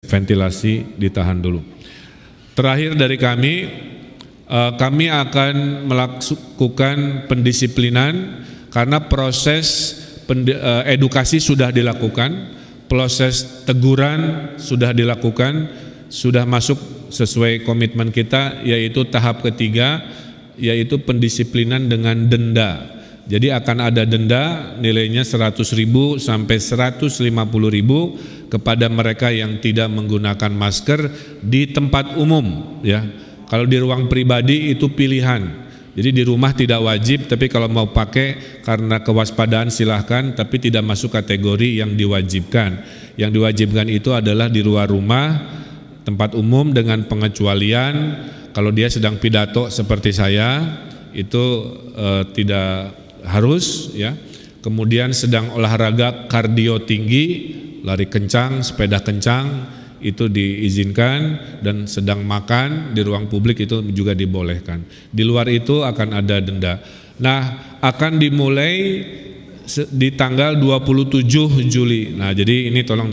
ventilasi ditahan dulu. Terakhir dari kami akan melakukan pendisiplinan karena proses edukasi sudah dilakukan, proses teguran sudah dilakukan, sudah masuk sesuai komitmen kita, yaitu tahap ketiga, yaitu pendisiplinan dengan denda. Jadi akan ada denda nilainya 100.000 sampai 150.000 kepada mereka yang tidak menggunakan masker di tempat umum, ya. Kalau di ruang pribadi itu pilihan. Jadi di rumah tidak wajib, tapi kalau mau pakai karena kewaspadaan silahkan, tapi tidak masuk kategori yang diwajibkan. Yang diwajibkan itu adalah di luar rumah, tempat umum dengan pengecualian. Kalau dia sedang pidato seperti saya, itu tidak harus, ya. Kemudian sedang olahraga kardio tinggi, lari kencang, sepeda kencang, itu diizinkan, dan sedang makan di ruang publik itu juga dibolehkan. Di luar itu akan ada denda. Nah, akan dimulai di tanggal 27 Juli. Nah, jadi ini tolong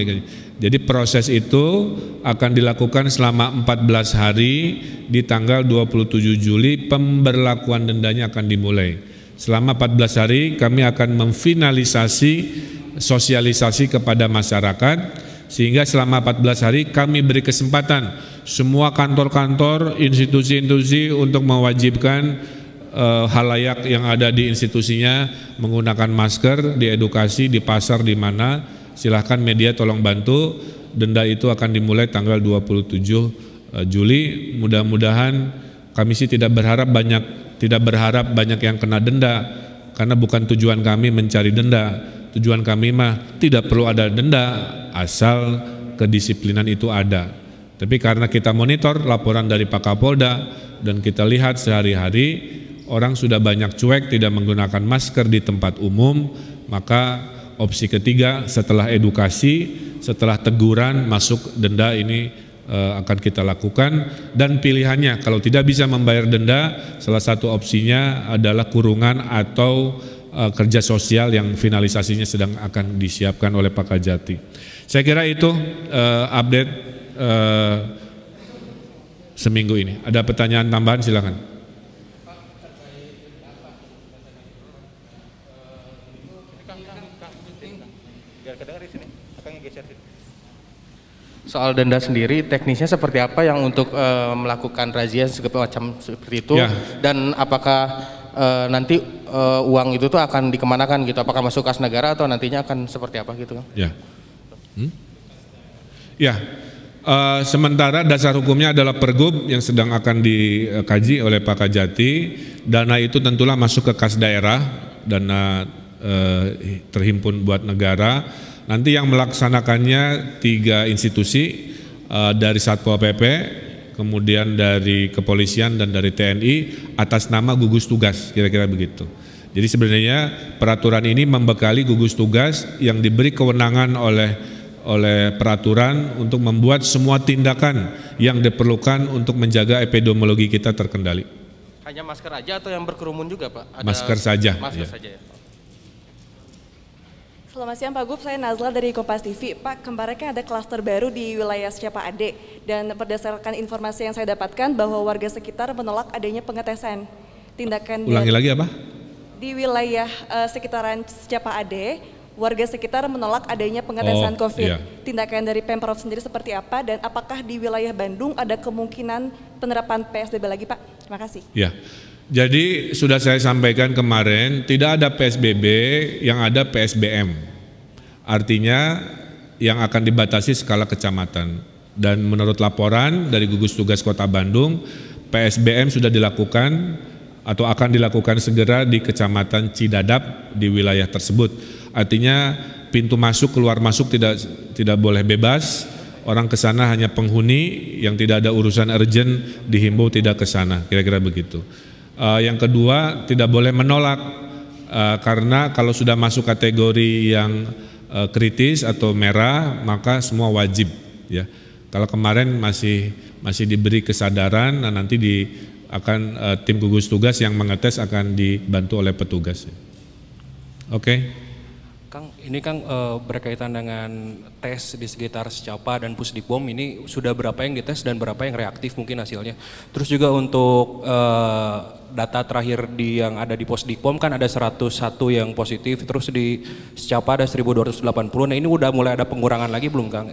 jadi proses itu akan dilakukan selama 14 hari. Di tanggal 27 Juli pemberlakuan dendanya akan dimulai. Selama 14 hari kami akan memfinalisasi sosialisasi kepada masyarakat, sehingga selama 14 hari kami beri kesempatan semua kantor-kantor, institusi-institusi untuk mewajibkan halayak yang ada di institusinya menggunakan masker, diedukasi di pasar di mana, silahkan media tolong bantu. Denda itu akan dimulai tanggal 27 Juli. Mudah-mudahan kami sih tidak berharap banyak yang kena denda, karena bukan tujuan kami mencari denda. Tujuan kami mah tidak perlu ada denda asal kedisiplinan itu ada. Tapi karena kita monitor laporan dari Pak Kapolda dan kita lihat sehari-hari orang sudah banyak cuek tidak menggunakan masker di tempat umum, maka opsi ketiga setelah edukasi, setelah teguran masuk denda ini akan kita lakukan. Dan pilihannya kalau tidak bisa membayar denda, salah satu opsinya adalah kurungan atau kerja sosial yang finalisasinya sedang akan disiapkan oleh Pak Kajati. Saya kira itu update seminggu ini. Ada pertanyaan tambahan, silakan. Soal denda sendiri, teknisnya seperti apa yang untuk melakukan razia segala macam seperti itu, ya. Dan apakah nanti uang itu tuh akan dikemanakan gitu? Apakah masuk kas negara atau nantinya akan seperti apa gitu? Ya, sementara dasar hukumnya adalah Pergub yang sedang akan dikaji oleh Pak Kajati. Dana itu tentulah masuk ke kas daerah, dana terhimpun buat negara. Nanti yang melaksanakannya 3 institusi, dari Satpol PP, kemudian dari kepolisian dan dari TNI atas nama gugus tugas, kira-kira begitu. Jadi sebenarnya peraturan ini membekali gugus tugas yang diberi kewenangan oleh peraturan untuk membuat semua tindakan yang diperlukan untuk menjaga epidemiologi kita terkendali. Hanya masker aja atau yang berkerumun juga, Pak? Masker saja. Masker ya. saja ya. Selamat siang Pak Gub, saya Nazla dari Kompas TV. Pak, kemarin kan ada klaster baru di wilayah Secapa Ade, dan berdasarkan informasi yang saya dapatkan bahwa warga sekitar menolak adanya pengetesan. Ulangi lagi apa? Di wilayah sekitaran Secapa Ade, warga sekitar menolak adanya pengetesan COVID. Iya. Tindakan dari Pemprov sendiri seperti apa, dan apakah di wilayah Bandung ada kemungkinan penerapan PSBB lagi, Pak? Terima kasih. Ya. Jadi sudah saya sampaikan kemarin, tidak ada PSBB, yang ada PSBM. Artinya yang akan dibatasi skala kecamatan. Dan menurut laporan dari gugus tugas Kota Bandung, PSBM sudah dilakukan atau akan dilakukan segera di Kecamatan Cidadap di wilayah tersebut. Artinya pintu masuk keluar masuk tidak boleh bebas. Orang ke sana hanya penghuni yang tidak ada urusan urgent dihimbau tidak ke sana, kira-kira begitu. Yang kedua, tidak boleh menolak, karena kalau sudah masuk kategori yang kritis atau merah, maka semua wajib, ya. Kalau kemarin masih diberi kesadaran, nah nanti tim gugus tugas yang mengetes akan dibantu oleh petugas. Oke. Kang, ini Kang berkaitan dengan tes di sekitar Secapa dan Pusdipom, ini sudah berapa yang dites dan berapa yang reaktif mungkin hasilnya. Terus juga untuk data terakhir yang ada di Pusdipom kan ada 101 yang positif, terus di Secapa ada 1280. Nah ini udah mulai ada pengurangan lagi belum Kang?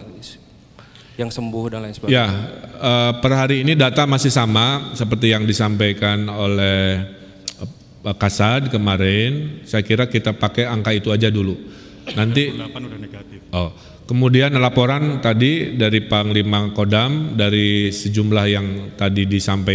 Yang sembuh dan lain sebagainya. Ya, per hari ini data masih sama seperti yang disampaikan oleh Kasad kemarin. Saya kira kita pakai angka itu aja dulu. Nanti udah negatif. Oh, kemudian laporan tadi dari Panglima Kodam dari sejumlah yang tadi disampaikan